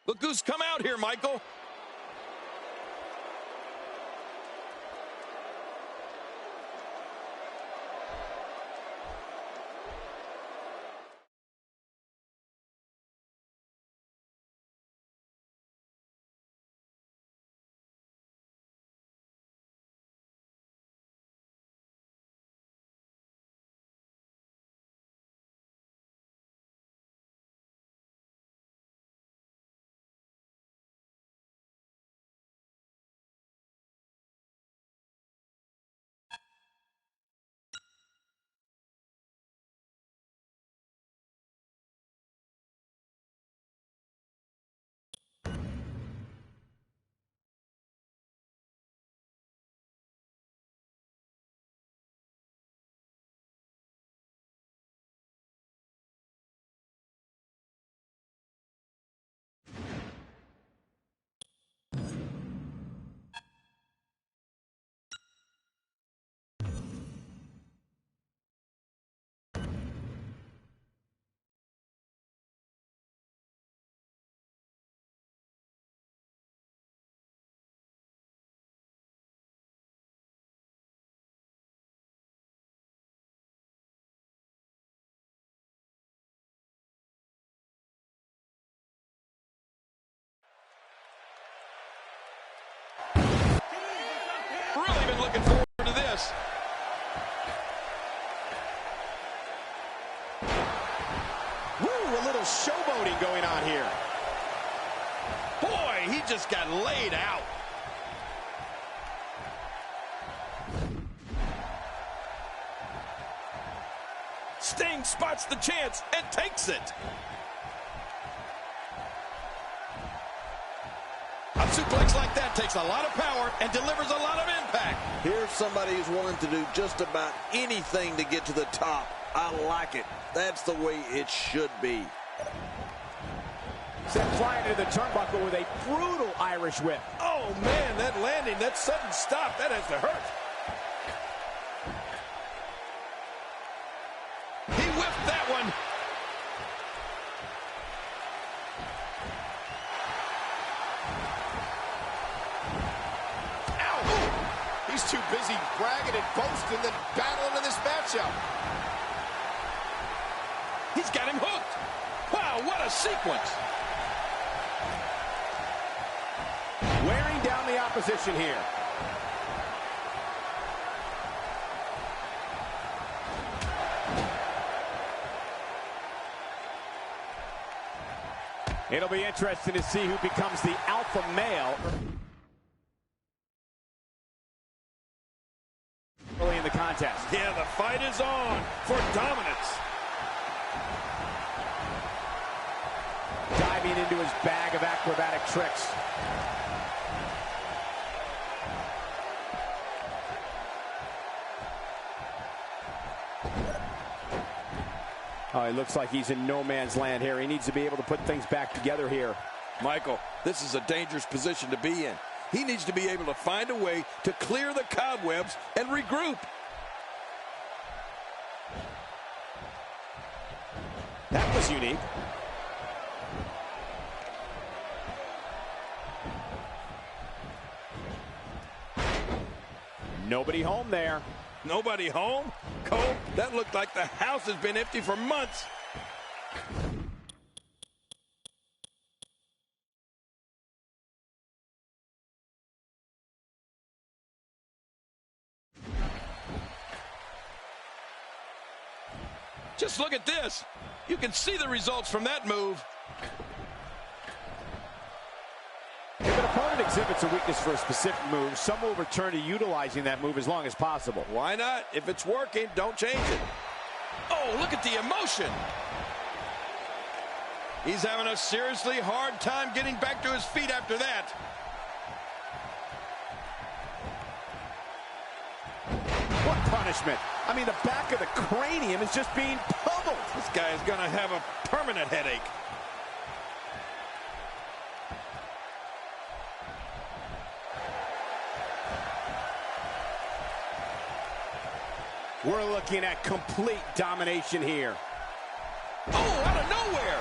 Look who's come out here, Michael. Really been looking forward to this. Woo, a little showboating going on here. Boy, he just got laid out. Sting spots the chance and takes it. A suplex like that takes a lot of power and delivers a lot of impact. Here's somebody who's willing to do just about anything to get to the top. I like it. That's the way it should be. Sent flying into the turnbuckle with a brutal Irish whip. Oh, man, that landing, that sudden stop, that has to hurt. He whipped that one. He's too busy bragging and boasting than battling in this matchup. He's got him hooked. Wow, what a sequence. Wearing down the opposition here. It'll be interesting to see who becomes the alpha male early in the contest. Yeah, the fight is on for dominance. Diving into his bag of acrobatic tricks. Oh, it looks like he's in no man's land here. He needs to be able to put things back together here. Michael, this is a dangerous position to be in. He needs to be able to find a way to clear the cobwebs and regroup. That was unique. Nobody home there. Nobody home? Cole, that looked like the house has been empty for months. Just look at this. You can see the results from that move. If an opponent exhibits a weakness for a specific move, some will return to utilizing that move as long as possible. Why not? If it's working, don't change it. Oh, look at the emotion. He's having a seriously hard time getting back to his feet after that. What punishment? I mean, the back of the cranium is just being pummeled. This guy is going to have a permanent headache. We're looking at complete domination here. Oh, out of nowhere.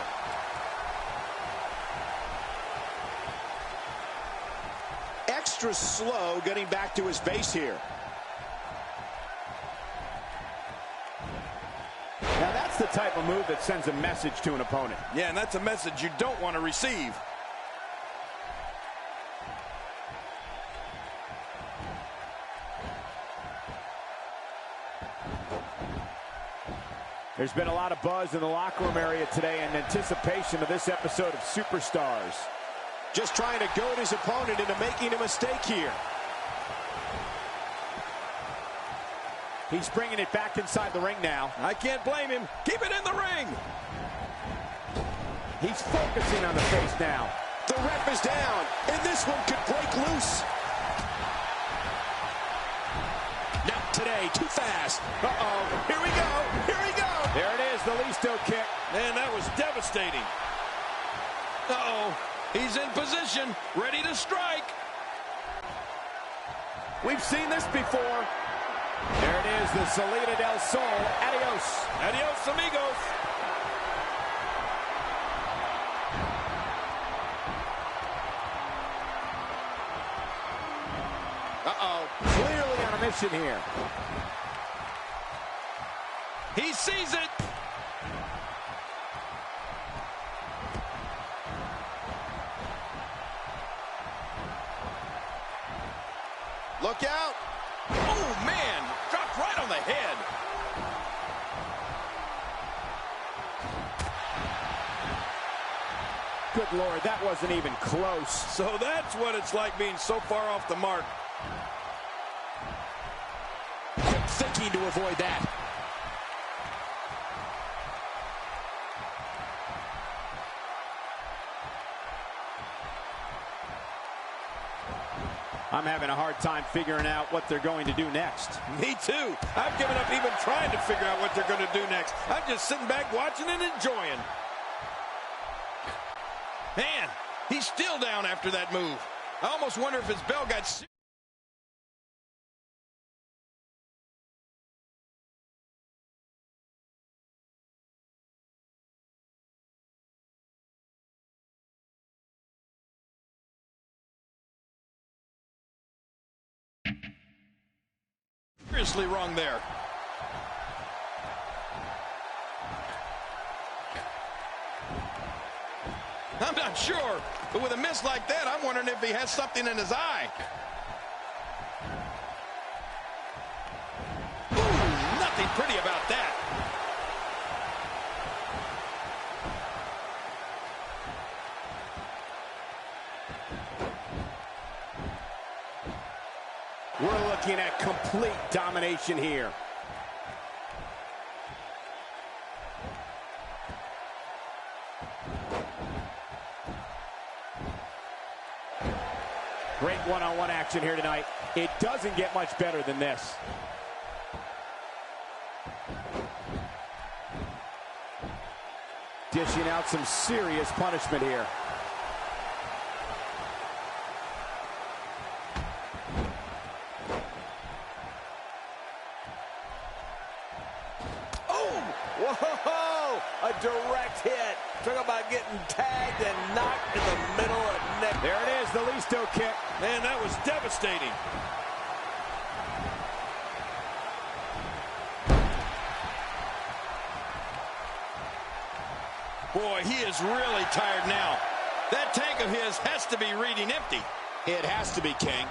extra slow getting back to his base here. Now that's the type of move that sends a message to an opponent. Yeah, and that's a message you don't want to receive. There's been a lot of buzz in the locker room area today in anticipation of this episode of Superstars. Just trying to goad his opponent into making a mistake here. He's bringing it back inside the ring now. I can't blame him. Keep it in the ring. He's focusing on the face now. The ref is down, and this one could break loose. Not today, too fast. Uh-oh, here we go, here we go. There it is, the Listo kick. Man, that was devastating. Uh-oh, he's in position, ready to strike. We've seen this before. There it is, the Salida del Sol. Adios. Adios, amigos. Uh-oh, clearly on a mission here. He sees it. Look out. Oh, man, dropped right on the head. Good Lord, that wasn't even close. So that's what it's like being so far off the mark. Quick thinking to avoid that. I'm having a hard time figuring out what they're going to do next. Me too. I've given up even trying to figure out what they're going to do next. I'm just sitting back watching and enjoying. Man, he's still down after that move. I almost wonder if his bell got seriously wrong there. I'm not sure, but with a miss like that, I'm wondering if he has something in his eye. Ooh, nothing pretty about that. We're looking at complete domination here. Great one-on-one action here tonight. It doesn't get much better than this. Dishing out some serious punishment here. Whoa! A direct hit. Talk about getting tagged and knocked in the middle of the neck. There it is, the Listo kick. Man, that was devastating. Boy, he is really tired now. That tank of his has to be reading empty. It has to be, King.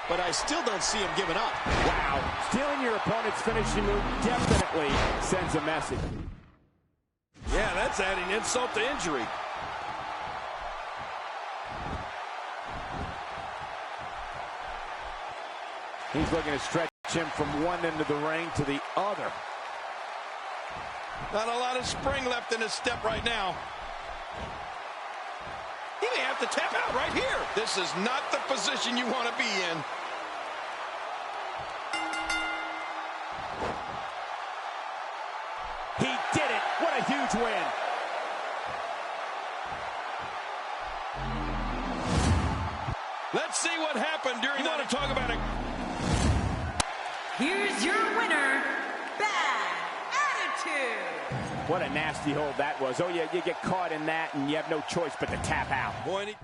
But I still don't see him giving up. Wow. Stealing your opponent's finishing move definitely sends a message. Yeah, that's adding insult to injury. He's looking to stretch him from one end of the ring to the other. Not a lot of spring left in his step right now. He may have to tap out right here. This is not the position you want to be in. He did it. What a huge win. Let's see what happened during that. You want to talk about it? Here's your winner, Bad Attitude. What a nasty hold that was. Oh, yeah, you get caught in that, and you have no choice but to tap out. Boy,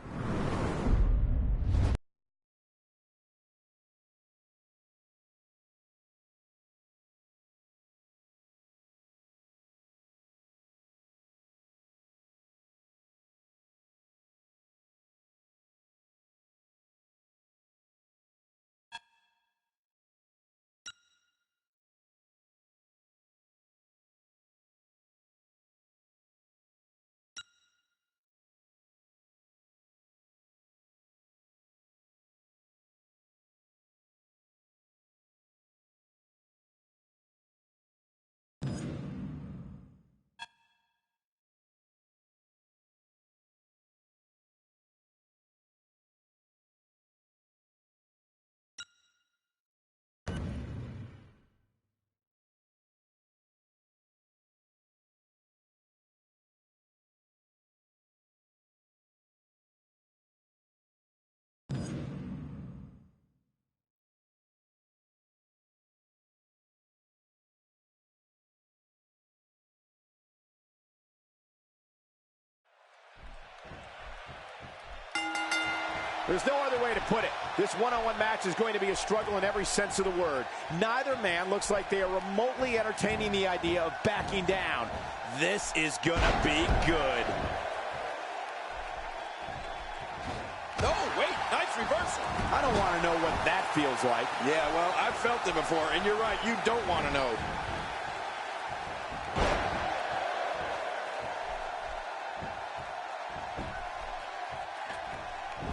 There's no other way to put it. This one-on-one match is going to be a struggle in every sense of the word. Neither man looks like they are remotely entertaining the idea of backing down. This is gonna be good. Oh, wait, nice reversal. I don't want to know what that feels like. Yeah, well, I've felt it before, and you're right, you don't want to know.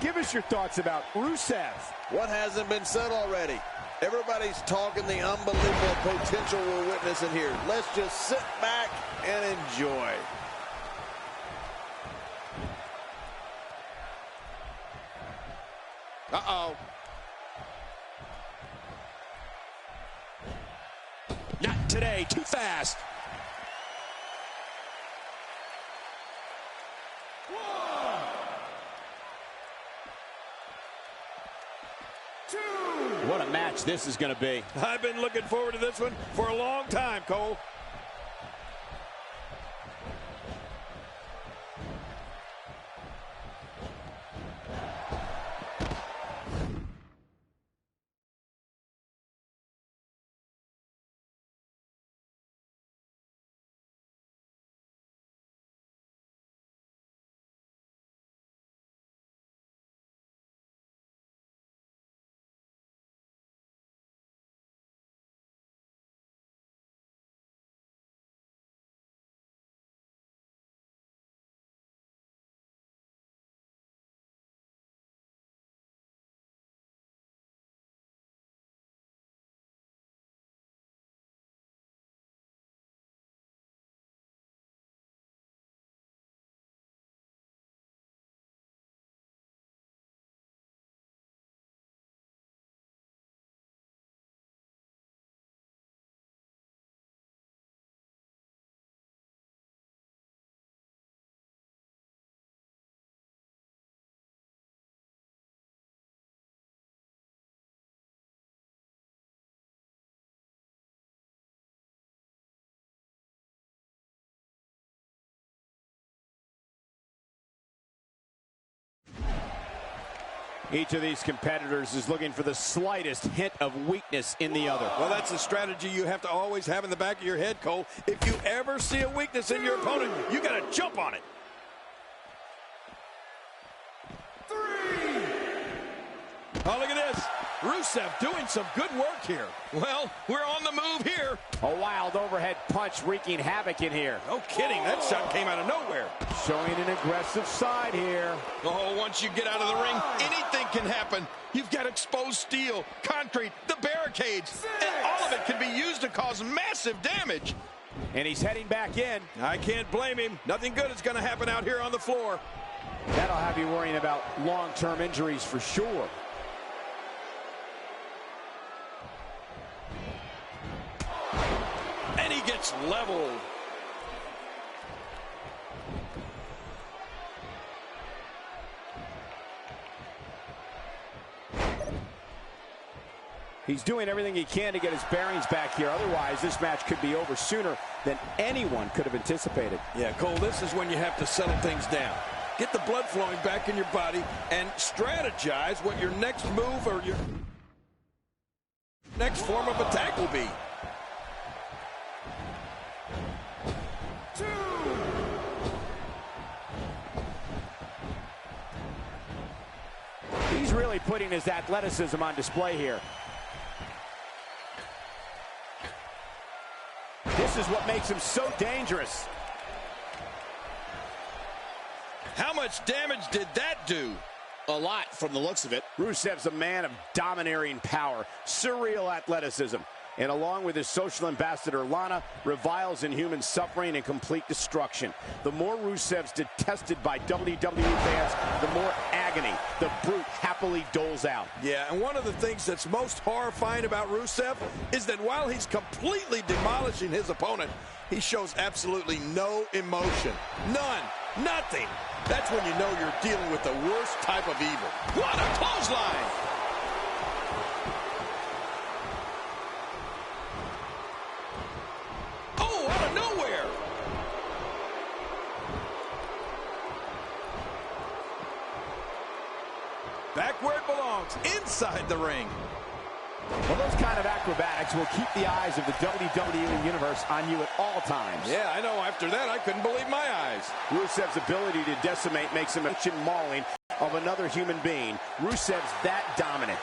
Give us your thoughts about Rusev. What hasn't been said already? Everybody's talking the unbelievable potential we're witnessing here. Let's just sit back and enjoy. Uh-oh. Not today, too fast. What a match this is going to be. I've been looking forward to this one for a long time, Cole. Each of these competitors is looking for the slightest hint of weakness in the other. Well, that's a strategy you have to always have in the back of your head, Cole. If you ever see a weakness in your opponent, you got to jump on it. 3. Oh, look at this. Rusev doing some good work here. Well, we're on the move here. A wild overhead punch wreaking havoc in here. No kidding. That shot came out of nowhere. Showing an aggressive side here. Oh, once you get out of the ring, anything can happen. You've got exposed steel, concrete, the barricades, and all of it can be used to cause massive damage. And he's heading back in. I can't blame him. Nothing good is going to happen out here on the floor. That'll have you worrying about long-term injuries for sure. And he gets leveled. He's doing everything he can to get his bearings back here. Otherwise, this match could be over sooner than anyone could have anticipated. Yeah, Cole, this is when you have to settle things down. Get the blood flowing back in your body and strategize what your next move or your next form of attack will be. 2. He's really putting his athleticism on display here. This is what makes him so dangerous. How much damage did that do? A lot from the looks of it. Rusev's a man of domineering power, surreal athleticism, and along with his social ambassador Lana, reviles in human suffering and complete destruction. The more Rusev's detested by WWE fans, the more agony the brute happily doles out. Yeah, and one of the things that's most horrifying about Rusev is that while he's completely demolishing his opponent, he shows absolutely no emotion. None. Nothing. That's when you know you're dealing with the worst type of evil. What a clothesline! Oh, out of nowhere! Back where it belongs, inside the ring. Well, those kind of acrobatics will keep the eyes of the WWE Universe on you at all times. Yeah, I know. After that, I couldn't believe my eyes. Rusev's ability to decimate makes him a mauling of another human being. Rusev's that dominant.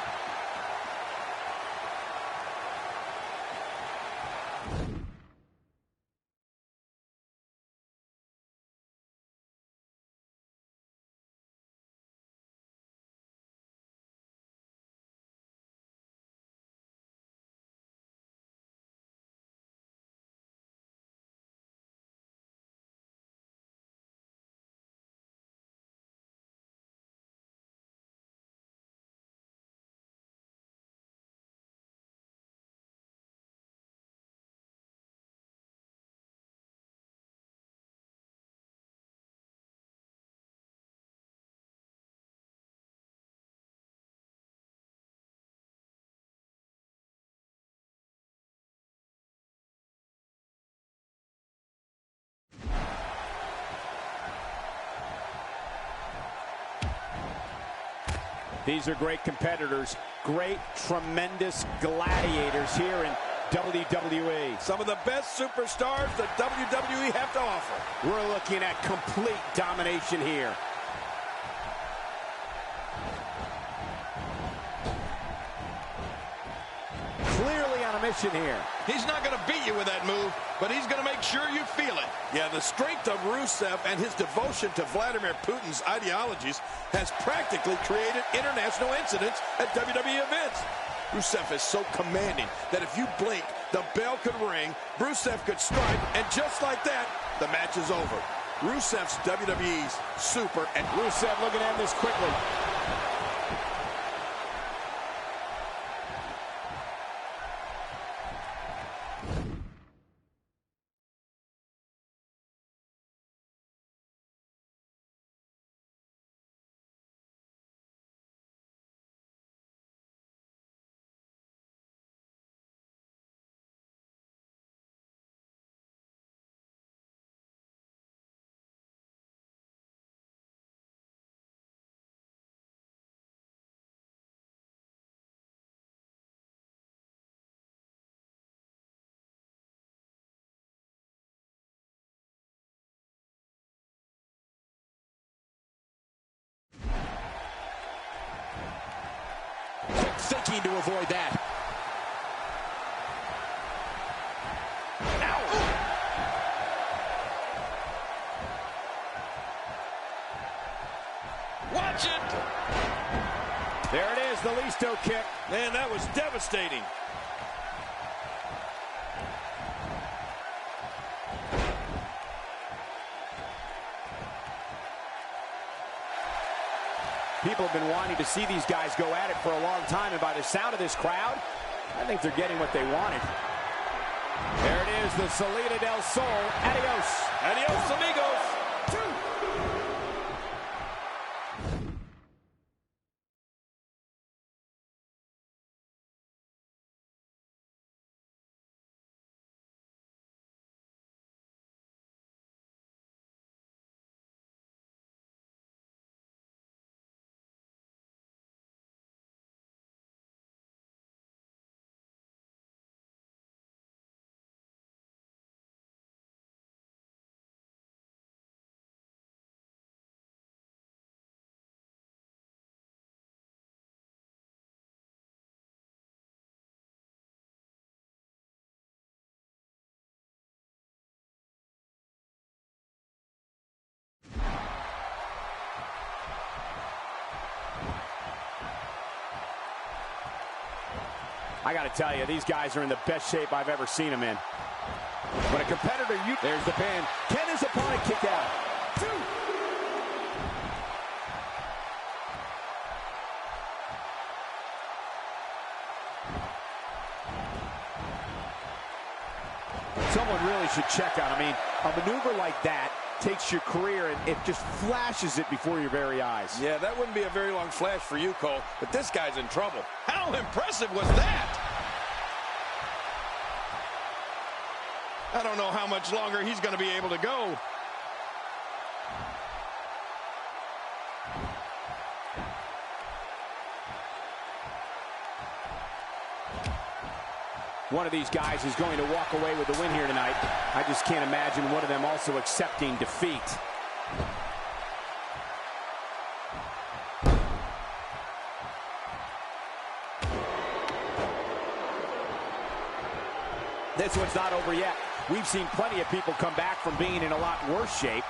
These are great competitors, great, tremendous gladiators here in WWE. Some of the best superstars that WWE have to offer. We're looking at complete domination here. Clearly on a mission here. He's not going to beat you with that move, but he's going to make sure you feel it. Yeah, the strength of Rusev and his devotion to Vladimir Putin's ideologies has practically created international incidents at WWE events. Rusev is so commanding that if you blink, the bell could ring, Rusev could strike, and just like that, the match is over. Rusev's WWE's super, and Rusev looking to end this quickly. Thinking to avoid that. Ow! watch it! There it is, the Listo kick. Man, that was devastating. People have been wanting to see these guys go at it for a long time, and by the sound of this crowd, I think they're getting what they wanted. There it is, the Salida del Sol. Adios. Adios, amigos. I got to tell you, these guys are in the best shape I've ever seen them in. When a competitor, there's the pin. Can his opponent kick out? Someone really should check on. I mean, a maneuver like that takes your career and it just flashes it before your very eyes. Yeah, that wouldn't be a very long flash for you, Cole, but this guy's in trouble. How impressive was that? I don't know how much longer he's going to be able to go. one of these guys is going to walk away with the win here tonight. I just can't imagine one of them also accepting defeat. This one's not over yet. We've seen plenty of people come back from being in a lot worse shape.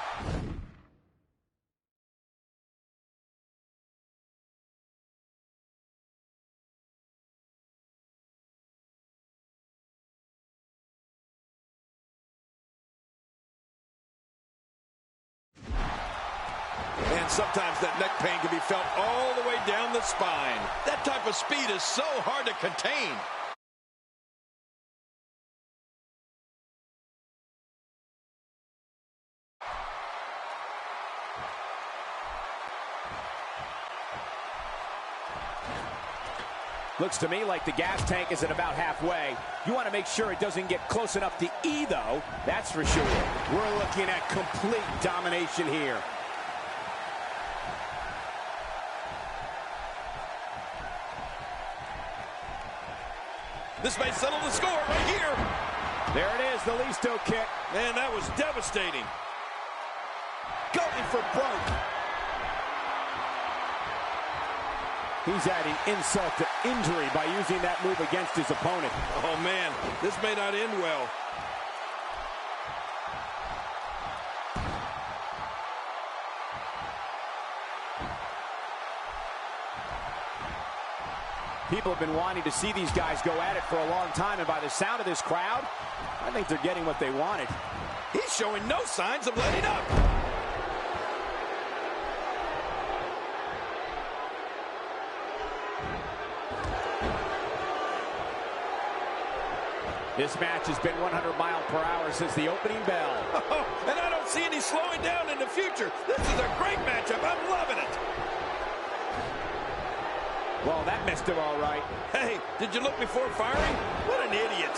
And sometimes that neck pain can be felt all the way down the spine. That type of speed is so hard to contain. Looks to me like the gas tank is at about halfway. You want to make sure it doesn't get close enough to E, though. That's for sure. We're looking at complete domination here. This may settle the score right here. There it is, the Listo kick. Man, that was devastating. Going for broke. He's adding insult to injury by using that move against his opponent. Oh, man, this may not end well. People have been wanting to see these guys go at it for a long time, and by the sound of this crowd, I think they're getting what they wanted. He's showing no signs of letting up. This match has been 100 miles per hour since the opening bell. Oh, and I don't see any slowing down in the future. This is a great matchup. I'm loving it. Well, that missed him all right. Hey, did you look before firing? What an idiot.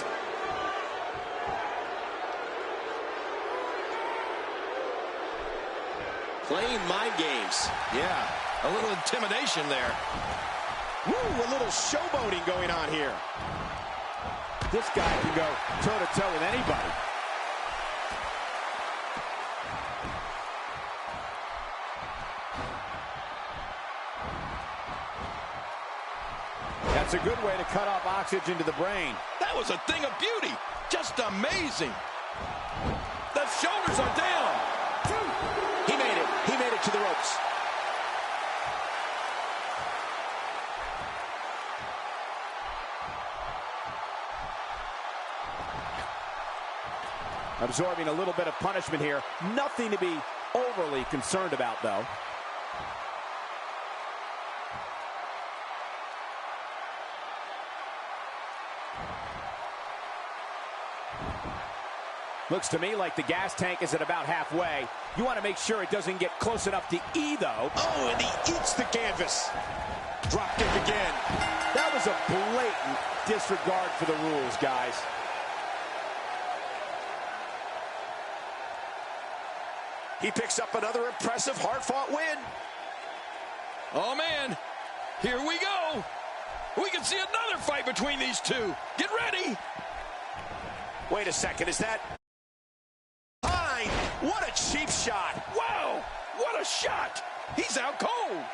Playing mind games. Yeah, a little intimidation there. Woo, a little showboating going on here. This guy can go toe-to-toe with anybody. That's a good way to cut off oxygen to the brain. That was a thing of beauty. Just amazing. The shoulders are down. He made it. He made it to the ropes. Absorbing a little bit of punishment here. Nothing to be overly concerned about, though. Looks to me like the gas tank is at about halfway. You want to make sure it doesn't get close enough to E, though. Oh, and he eats the canvas. Drop kick again. That was a blatant disregard for the rules, guys. He picks up another impressive, hard-fought win. Oh, man. Here we go. We can see another fight between these two. Get ready. Wait a second, is that... Fine. What a cheap shot. Wow, what a shot. He's out cold.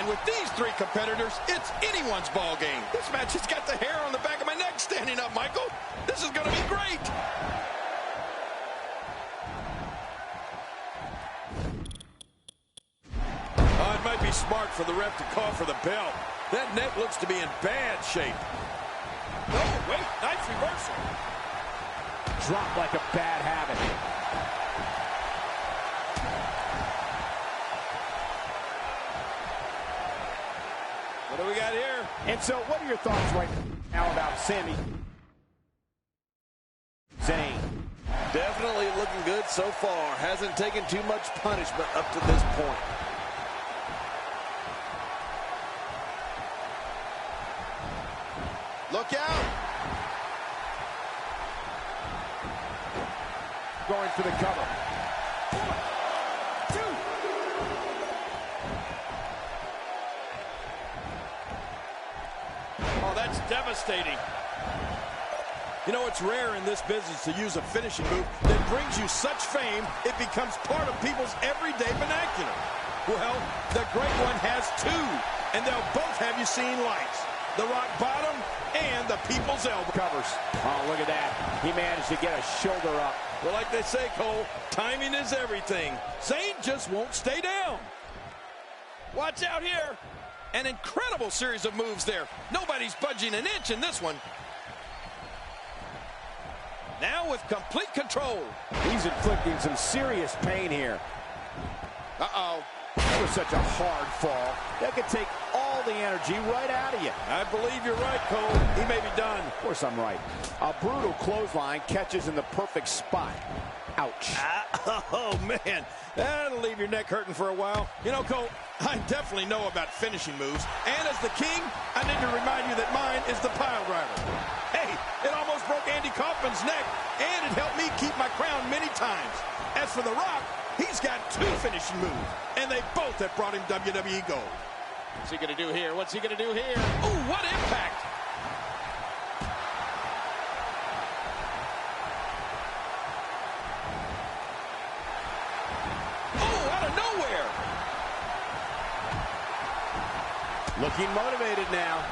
And with these three competitors, it's anyone's ball game. This match has got the hair on the back of my neck standing up, Michael. This is going to be great. Oh, it might be smart for the ref to call for the bell. That neck looks to be in bad shape. Oh, wait, nice reversal. Dropped like a bad habit. What do we got here? And so, what are your thoughts right now about Sami Zayn? Definitely looking good so far. Hasn't taken too much punishment up to this point. Look out! Going for the cover. 1, 2. Oh, that's devastating. You know, it's rare in this business to use a finishing move that brings you such fame, it becomes part of people's everyday vernacular. Well, the great one has two, and they'll both have you seeing lights. The rock bottom and the people's elbow covers. Oh, look at that. He managed to get a shoulder up. Well, like they say, Cole, timing is everything. Zayn just won't stay down. Watch out here. An incredible series of moves there. Nobody's budging an inch in this one. Now with complete control. He's inflicting some serious pain here. Uh-oh. That was such a hard fall. That could take all the energy right out of you. I believe you're right, Cole. He may be done. Of course I'm right. A brutal clothesline catches in the perfect spot. Ouch. Oh, man. That'll leave your neck hurting for a while. You know, Cole, I definitely know about finishing moves. And as the king, I need to remind you that mine is the pile driver. Hey, it almost broke Andy Kaufman's neck, and it helped me keep my crown many times. As for The Rock, he's got two finishing moves, and they both have brought him WWE gold. What's he going to do here? What's he going to do here? Ooh, what impact! Oh, out of nowhere! Looking motivated now.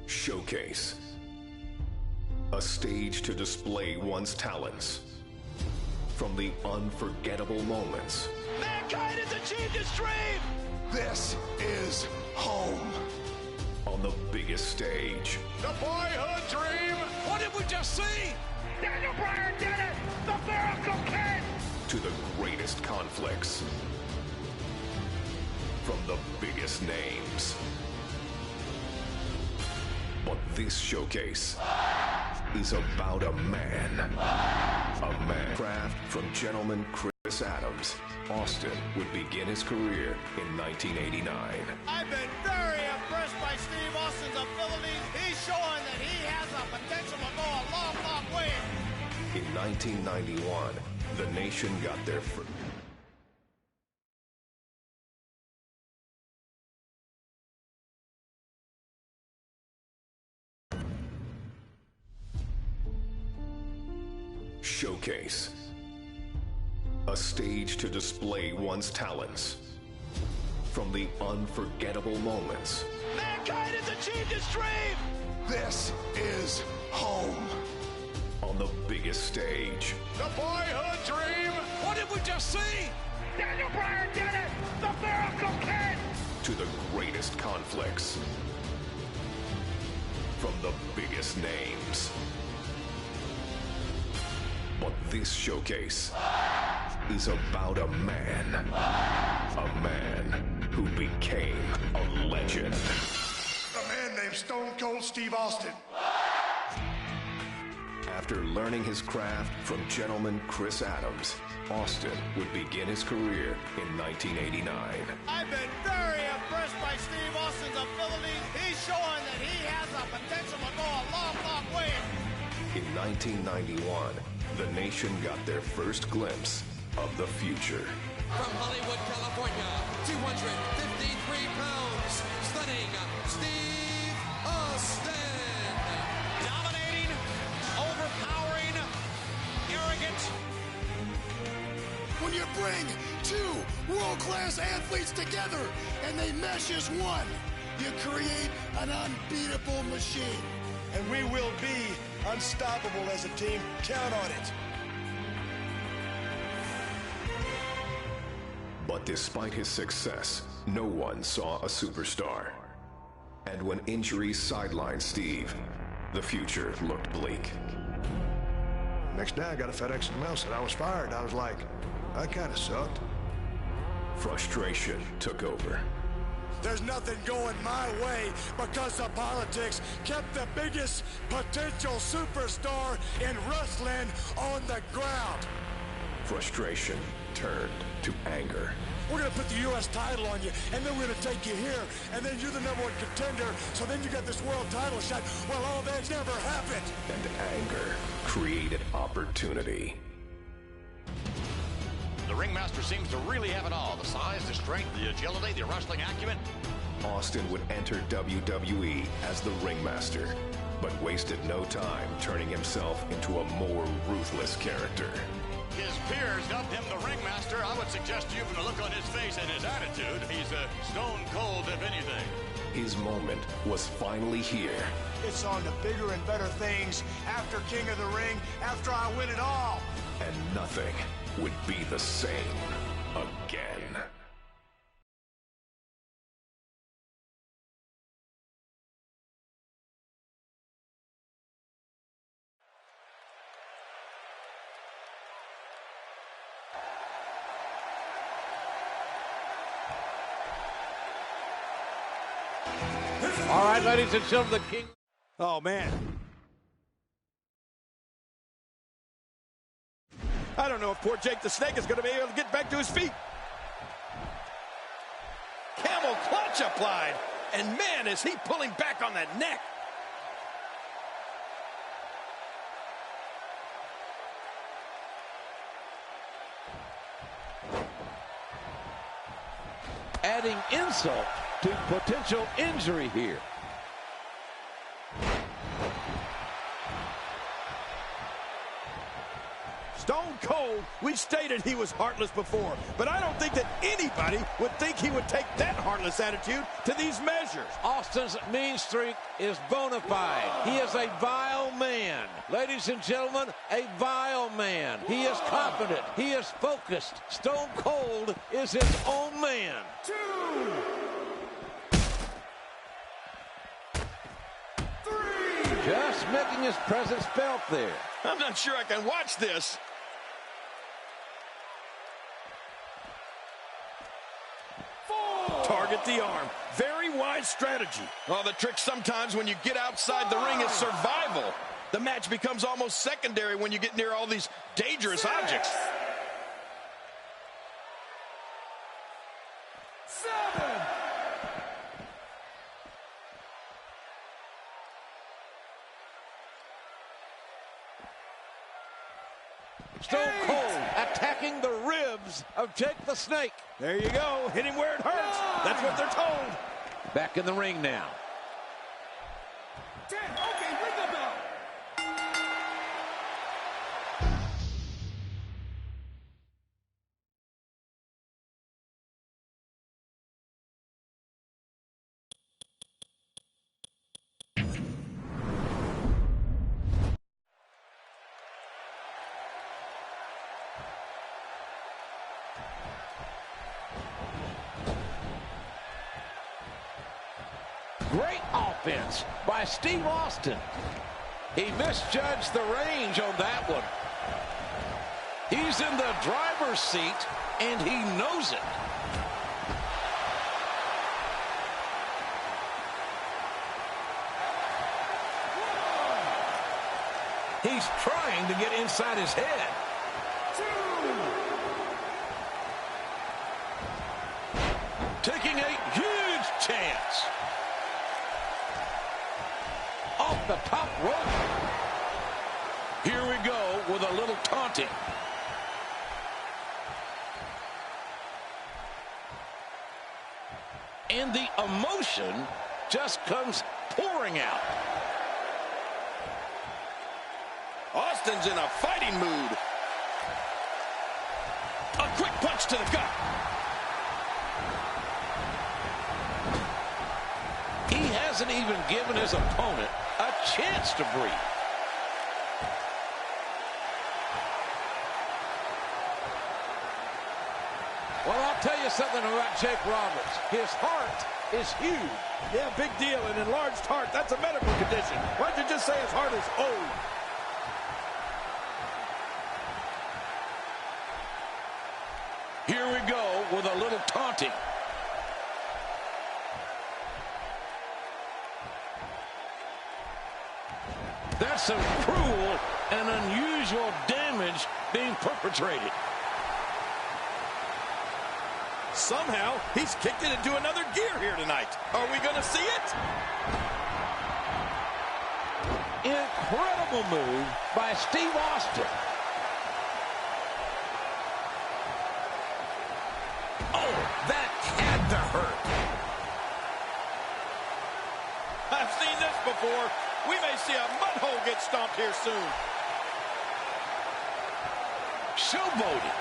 Showcase. A stage to display one's talents. From the unforgettable moments Mankind has achieved his dream! This is home. On the biggest stage. The boyhood dream. What did we just see? Daniel Bryan did it! The Miracle Kid! To the greatest conflicts. From the biggest names. But this showcase is about a man. A man. Craft from gentleman Chris Adams. Austin would begin his career in 1989. I've been very impressed by Steve Austin's abilities. He's showing that he has the potential to go a long, long way. In 1991, the nation got their first. Showcase. A stage to display one's talents. From the unforgettable moments. Mankind has achieved his dream! This is home. On the biggest stage. The boyhood dream. What did we just see? Daniel Bryan did it! The Miracle Kid! To the greatest conflicts. From the biggest names. But this showcase is about a man. A man who became a legend. A man named Stone Cold Steve Austin. After learning his craft from gentleman Chris Adams, Austin would begin his career in 1989. I've been very impressed by Steve Austin's abilities. He's showing that he has the potential to go a long, long way. In 1991, the nation got their first glimpse of the future. From Hollywood, California, 253 pounds, stunning Steve Austin. Dominating, overpowering, arrogant. When you bring two world-class athletes together and they mesh as one, you create an unbeatable machine. And we will be unstoppable as a team. Count on it. But despite his success, no one saw a superstar. And when injuries sidelined Steve, the future looked bleak. Next day, I got a FedEx email, said I was fired. I was like, that kind of sucked. Frustration took over. There's nothing going my way because the politics kept the biggest potential superstar in wrestling on the ground. Frustration turned to anger. We're going to put the U.S. title on you, and then we're going to take you here, and then you're the #1 contender, so then you got this world title shot. Well, all that's never happened. And anger created opportunity. The ringmaster seems to really have it all. The size, the strength, the agility, the wrestling acumen. Austin would enter WWE as the ringmaster, but wasted no time turning himself into a more ruthless character. His peers dubbed him the ringmaster. I would suggest to you from the look on his face and his attitude, he's stone cold if anything. His moment was finally here. It's on to bigger and better things after King of the Ring, after I win it all. And nothing would be the same again. All right, ladies and gentlemen, the King. Oh, man. I don't know if poor Jake the Snake is going to be able to get back to his feet. Camel clutch applied. And, man, is he pulling back on that neck. Adding insult to potential injury here. Stone Cold We stated he was heartless before, but I don't think that anybody would think he would take that heartless attitude to these measures. Austin's mean streak is bona fide. He is a vile man. Ladies and gentlemen, a vile man. He is confident. He is focused. Stone Cold is his own man. 2, 3. Just making his presence felt there. I'm not sure I can watch this. 4. Target the arm. Very wise strategy. Oh, the trick sometimes when you get outside the ring is survival. The match becomes almost secondary when you get near all these dangerous 6. objects. 7. Stone Cold attacking the ribs of Jake the Snake. There you go. Hit him where it hurts. That's what they're told. Back in the ring now. 10. Okay, ring the bell. Great offense by Steve Austin. He misjudged the range on that one. He's in the driver's seat, and he knows it. He's trying to get inside his head. 2. Taking a huge chance. Off the top rope. Here we go with a little taunting. And the emotion just comes pouring out. Austin's in a fighting mood. A quick punch to the gut. He hasn't even given his opponent a chance to breathe. Well, I'll tell you something about Jake Roberts. His heart is huge. Yeah, big deal. An enlarged heart, that's a medical condition. Why'd you just say his heart is old? Here we go with a little taunting. That's some cruel and unusual damage being perpetrated. Somehow, he's kicked it into another gear here tonight. Are we going to see it? Incredible move by Steve Austin. Oh, that had to hurt. I've seen this before. We may see a mud hole get stomped here soon. Showboating.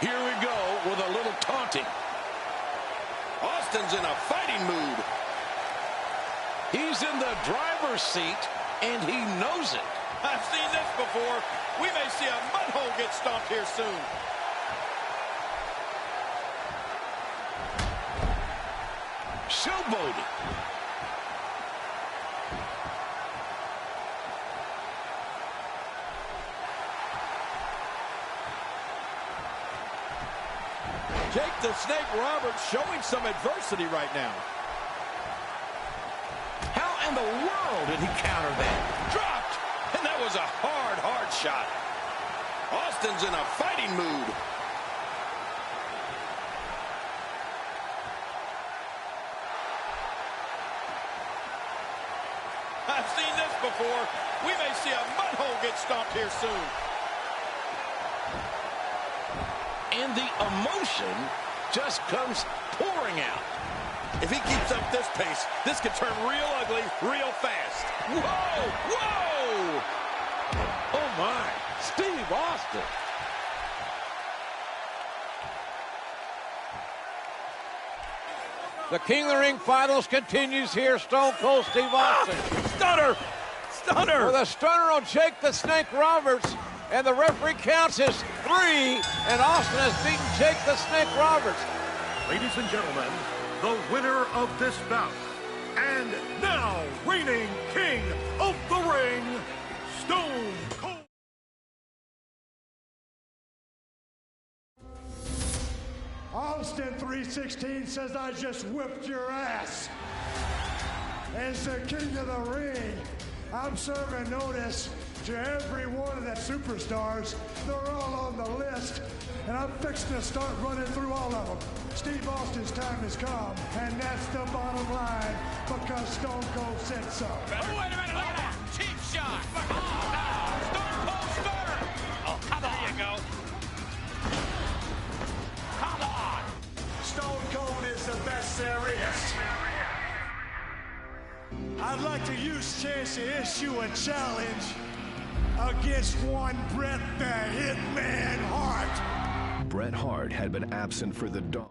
Here we go with a little taunting. Austin's in a fighting mood. He's in the driver's seat, and he knows it. I've seen this before. We may see a mud hole get stomped here soon. Showboating. Jake the Snake Roberts showing some adversity right now. How in the world did he counter that? Dropped! And that was a hard shot. Austin's in a fighting mood. I've seen this before. We may see a mud hole get stomped here soon. And the emotion just comes pouring out. If he keeps up this pace, this could turn real ugly real fast. Whoa! Whoa! Oh, my. Steve Austin. The King of the Ring finals continues here. Stone Cold Steve Austin. Stunner! Stunner! With a stunner on Jake the Snake Roberts. And the referee counts as 3. And Austin has beaten Jake the Snake Roberts. Ladies and gentlemen, the winner of this bout, and now reigning King of the Ring, Stone Cold. Austin 316 says I just whipped your ass. As the King of the Ring, I'm serving notice to every one of the superstars. They're all on the list, and I'm fixing to start running through all of them. Steve Austin's time has come, and that's the bottom line, because Stone Cold said so. Oh, wait a minute, look at that. Cheap shot. Stone Cold Stunner. Oh, come on. There you go. Come on. Stone Cold is the best there is. I'd like to use chance to issue a challenge against one Bret the Hitman Hart. Bret Hart had been absent for the Dawn.